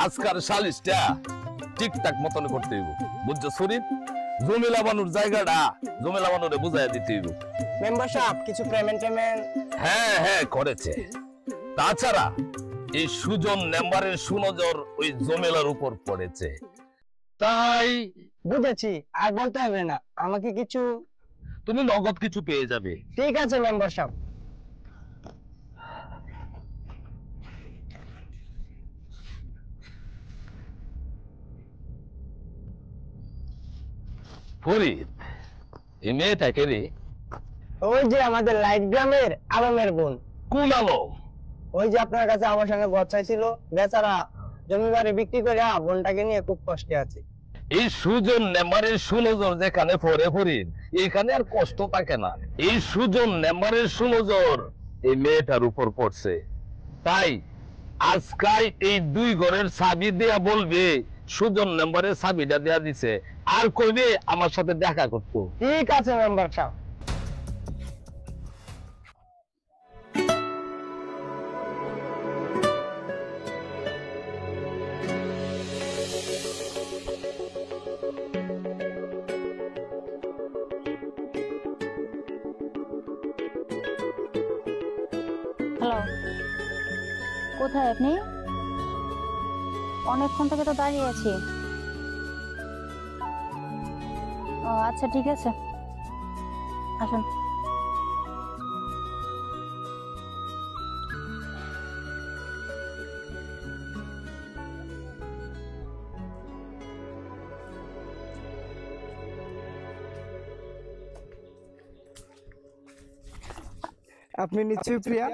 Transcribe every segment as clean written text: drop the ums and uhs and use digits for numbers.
আজকার সালিশটা ঠিকঠাক মতন করতে হইব, বুঝছো শরীফ? জমিলা বানুর জায়গাটা জমিলা বানুরে বুঝাইয়া দিতে হইব। মেম্বার সাহেব কিছু পেমেন্ট হ্যাঁ হ্যাঁ করেছে। তাছাড়া এই সুজন মেম্বারের সুনজর ওই জমেলার উপর পড়েছে, তাই বুঝেছি, আর বলতে হবে না আমাকে কিছু। তুমি নগদ কিছু পেয়ে যাবে। ঠিক আছে মেম্বার সাহেব। ফরিদ, এই মেয়েটাকে রে? ওই যে আমাদের লাইট গ্রামের আলমের বোন। কোন আলম? ওই যে আপনার কাছে আমার সঙ্গে ঘর চাইছিল, বেচারা জমি বাড়ি বিক্রি করে বোনটাকে নিয়ে খুব কষ্টে আছে। এই সুজন মেম্বারের সুনজর যেখানে পড়ে ফরিদ, এখানে আর কষ্ট থাকে না। এই সুজন মেম্বারের সুনজর এই মেয়েটার উপর পড়ছে, তাই আজকাল এই দুই ঘরের চাবি দেয়া বলবে সুজন মেম্বারের চাবিটা দেয়া দিছে, আর কইবে আমার সাথে দেখা করতো। ঠিক আছে মেম্বার সাহেব। হ্যালো, কোথায় আপনি? অনেকক্ষণ থেকে তো দাঁড়িয়ে আছি। ও আচ্ছা ঠিক আছে, আসুন। আপনি নিশ্চয়ই প্রিয়া?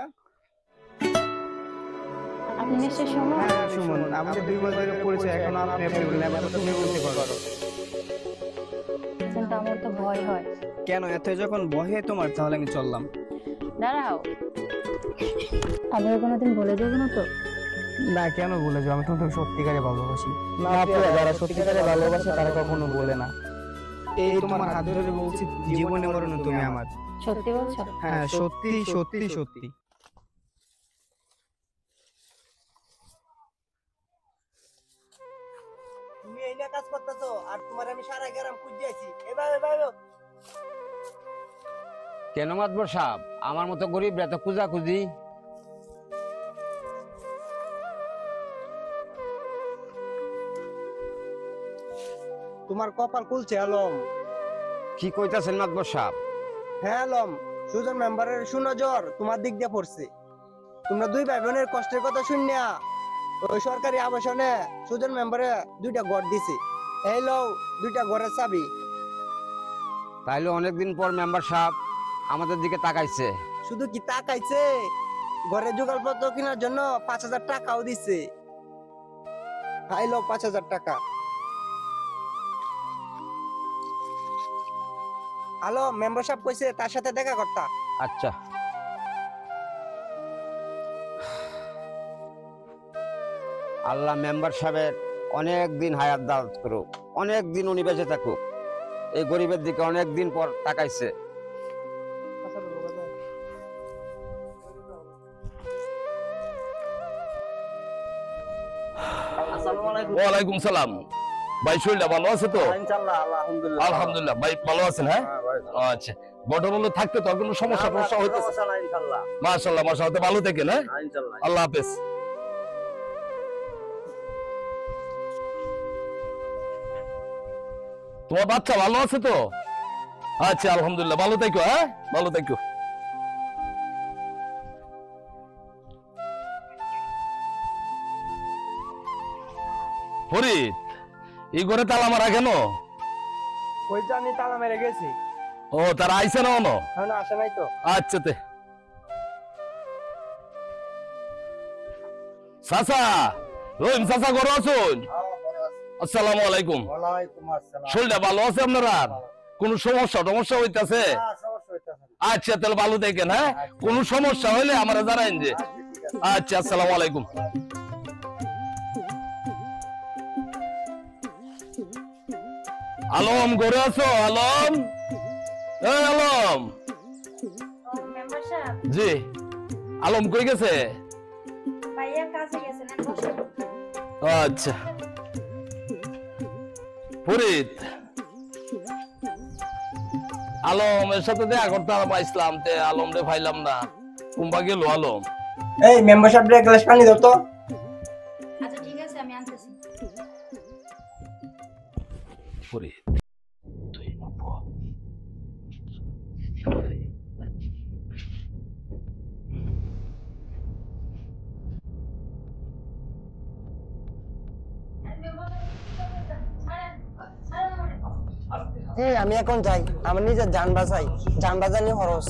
আপনি নিশ্চয়ই সুমন? হ্যাঁ সুমন, আমাদের 2 মাস ধরে পরিচয়, এখন আপনি বললেন, এবার তুমি বলতে পারো। কিন্তু আমার তো ভয় হয়। কেন এত যখন বহে তোমার, তাহলে আমি চললাম। দাঁড়াও, আমি কোনোদিন বলে দেবো না তো? না কেন বলে যাও, আমি তোমাকে সত্যিকারে ভালোবাসি। না প্রিয়া, যারা সত্যিকারে ভালোবাসে তারা কখনো বলে না। এই তোমার হাত ধরে বলছি, জীবনে মরণে তুমি আমার। সত্যি বলছো? হ্যাঁ সত্যি সত্যি সত্যি। তুমি এই না কাজ করতেছো, আর তোমার আমি সারা গ্রাম খুঁজেছি। এভাবে ভাইও কেন মাতবর সাহেব, আমার মতো গরিবরা তো খুঁজা খুঁজি। তোমার কপাল খুলছে আলম। কি কইতাছেন মাতবর সাহেব? হ্যাঁ আলম, সুজন মেম্বারের সুনজর তোমার দিক দিয়ে পড়ছে। তোমরা 2 ভাই বোনের কষ্টের কথা শুনিয়া ওই সরকারি আবাসনে সুজন মেম্বারে 2টা ঘর দিছে। এই লও 2টা ঘরের চাবি। তাইলে অনেকদিন পর মেম্বার সাহেব আমাদের দিকে তাকাইছে। শুধু কি তাকাইছে, ঘরে জোগাড়পত্র কেনার জন্য 5000 টাকাও দিছে। এই লও 5000 টাকা। হ্যালো, মেম্বার সাহেব কইছে তার সাথে দেখা করতা। আচ্ছা, আল্লাহ মেম্বার সাহেবের অনেক দিন হায়াত দারাজ করুক, অনেক দিন উনি বেঁচে থাকুক। এই গরিবের দিকে অনেক দিন পর তাকাইছে। ওয়ালাইকুম সালাম। ভাই শরীরটা ভালো আছে তো? আলহামদুলিল্লাহ। ভাই ভালো আছেন? হ্যাঁ আচ্ছা, বটমূল্য থাকতে তো কোনো সমস্যা হইতেছে? মাশাআল্লাহ মাশাআল্লাহ, ভালো থাকেন। হ্যাঁ আল্লাহ হাফেজ। তোমার বাচ্চা ভালো আছে তো? আচ্ছা আলহামদুলিল্লাহ, ভালো থাকো। হ্যাঁ ভালো থাকো। ফরিদ, এই ঘরে তালা মারা কেন? কই জানি তালা মেরে গেছি। ও, তারা আইছে না? না আসে নাই তো। আচ্ছা তে চাচা, রহিম চাচা ঘরে আছেন? আসসালামু আলাইকুম। শরীরটা ভালো আছে আপনারা? কোন সমস্যা হইতাছে? আচ্ছা তাহলে ভালো দেখেন। হ্যাঁ কোন সমস্যা হইলে আমরা জানাইন যে। আচ্ছা আসসালামু আলাইকুম। আলম ঘরে আছো? আলম, এই আলম। জি, আলম কই গেছে? ভাইয়া কাছে গেছেন এখন বসুন। আচ্ছা ফরিদ আলমের সাথে দেখা করতে পাইছিলাম তে আলম রে পাইলাম না কুম্বা গেল আলম এই মেম্বারশিপ ডে গ্লাস পানি দাও তো। আচ্ছা ঠিক আছে আমি আনতেছি। ফরিদ তুই নব এই আমি এখন যাই, আমার নিজের জান বাঁচাই, জান বাঁচানি খরচ।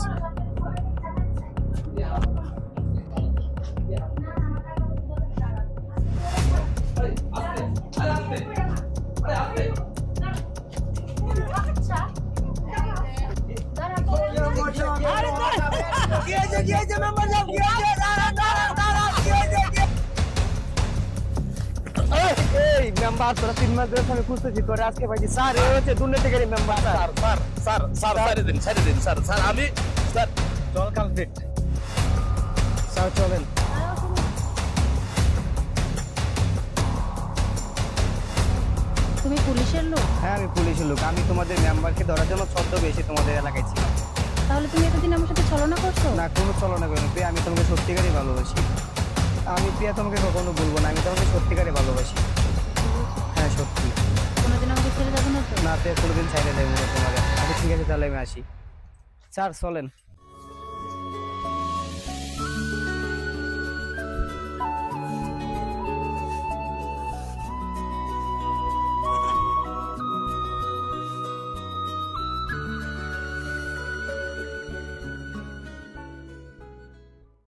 এই মেম্বার তোরা 3 মাস ধরে আমি খুঁজতেছি তোরে আজকে পাইছি। স্যার এই হচ্ছে দুর্নীতিকারী member. Sir sir sir sir ছেড়ে দিন স্যার স্যার আমি স্যার চল কালপিট স্যার চলেন। তুমি পুলিশের লোক? হ্যাঁ আমি পুলিশের লোক। আমি তোমাদের মেম্বারকে ধরার জন্য ছদ্মবেশে তোমাদের এলাকায় ছিলাম। তাহলে তুমি এতদিন আমার সাথে ছলনা করছো? না কোনো চলনা করি না প্রিয়া, আমি তোমাকে সত্যিকারই ভালোবাসি। আমি প্রিয়া তোমাকে কখনো বলবো না, আমি তোমাকে সত্যিকারই ভালোবাসি। হ্যাঁ সত্যি। কোনোদিন আমাকে ছেড়ে যাবে না তো? না প্রিয়া কোনোদিন ছাইড়ে দেবো না তোমাকে। আচ্ছা ঠিক আছে তাহলে আমি আসি। স্যার চলেন।